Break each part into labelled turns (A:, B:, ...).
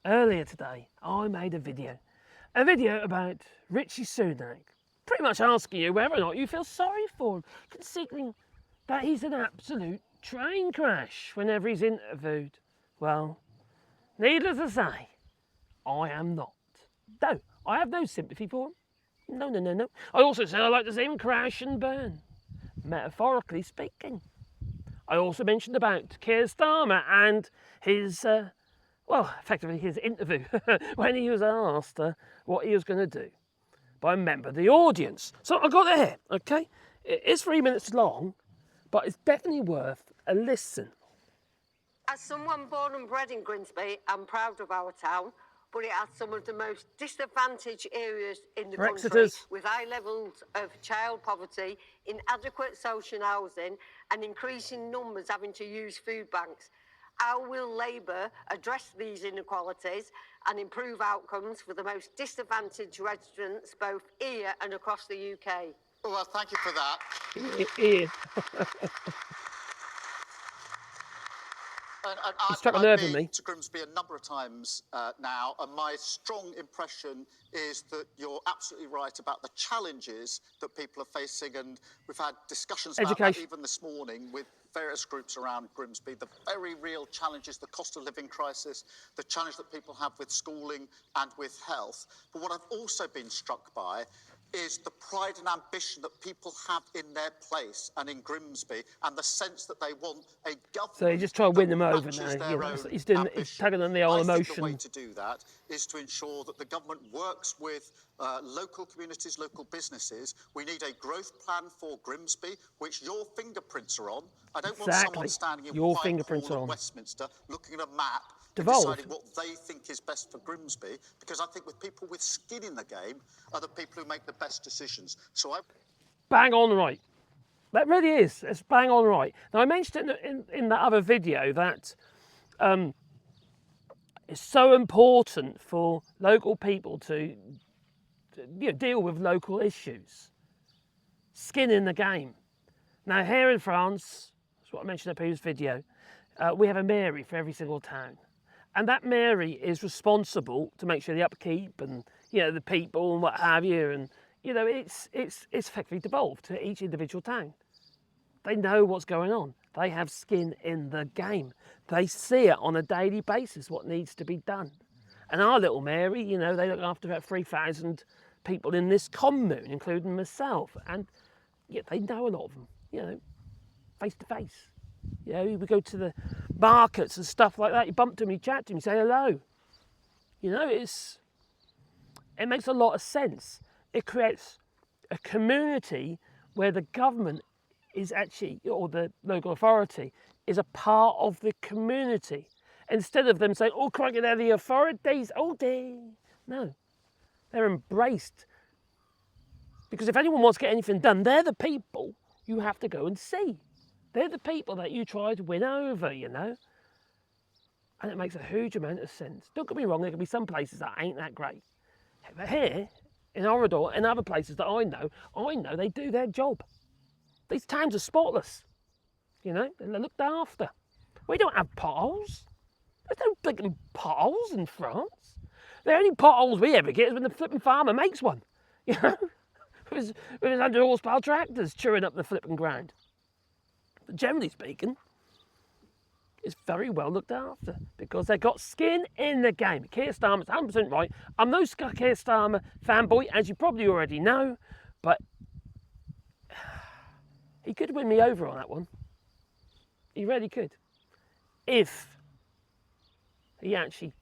A: Earlier today, I made a video about Richie Sunak, pretty much asking you whether or not you feel sorry for him, considering that he's an absolute train crash whenever he's interviewed. Well, needless to say, I am not. No, I have no sympathy for him. No. I also said I'd like to see him crash and burn, metaphorically speaking. I also mentioned about Keir Starmer and his, effectively his interview when he was asked what he was going to do by a member of the audience. So I got it here, okay? It is 3 minutes long, but it's definitely worth a listen.
B: As someone born and bred in Grimsby, I'm proud of our town, but it has some of the most disadvantaged areas in the country, with high levels of child poverty, inadequate social housing, and increasing numbers having to use food banks. How will Labour address these inequalities and improve outcomes for the most disadvantaged residents, both here and across the UK?
C: Well, thank you for that.
A: He struck a nerve with me.
C: I've been to Grimsby a number of times now, and my strong impression is that you're absolutely right about the challenges that people are facing, and we've had discussions about that even this morning with various groups around Grimsby. The very real challenges, the cost of living crisis, the challenge that people have with schooling and with health. But what I've also been struck by is the pride and ambition that people have in their place and in Grimsby, and the sense that they want a government.
A: So you just try to win them over now. You know, he's tagging on the old emotion.
C: I think the way to do that is to ensure that the government works with local communities, local businesses. We need a growth plan for Grimsby, which your fingerprints are on. I don't want someone standing in Whitehall or Westminster looking at a map deciding what they think is best for Grimsby, because I think with people with skin in the game are the people who make the best decisions. So
A: bang on right. That really is. It's bang on right. Now I mentioned in that other video that it's so important for local people to deal with local issues. Skin in the game. Now here in France, that's what I mentioned in the previous video, we have a mairie for every single town. And that mairie is responsible to make sure the upkeep and the people and what have you, and it's effectively devolved to each individual town. They know what's going on. They have skin in the game. They see it on a daily basis what needs to be done. And our little mairie, they look after about 3,000 people in this commune, including myself, and they know a lot of them, face to face. We go to the markets and stuff like that. You bump to them, you chat to them, you say hello. It makes a lot of sense. It creates a community where the government is actually, or the local authority, is a part of the community. Instead of them saying, oh, crikey, they're the authorities, oh dear. No, they're embraced. Because if anyone wants to get anything done, they're the people you have to go and see. They're the people that you try to win over, And it makes a huge amount of sense. Don't get me wrong, there can be some places that ain't that great. But here, in Orador, and other places that I know they do their job. These towns are spotless. They're looked after. We don't have potholes. There's no big potholes in France. The only potholes we ever get is when the flipping farmer makes one. With his 100 horsepower tractors chewing up the flipping ground. But generally speaking, it's very well looked after because they've got skin in the game. Keir Starmer's 100% right. I'm no Keir Starmer fanboy, as you probably already know, but he could win me over on that one. He really could. If he actually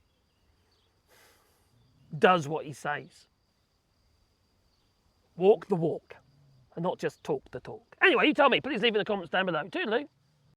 A: does what he says. Walk the walk and not just talk the talk. Anyway, you tell me. Please leave in the comments down below. Toodaloo.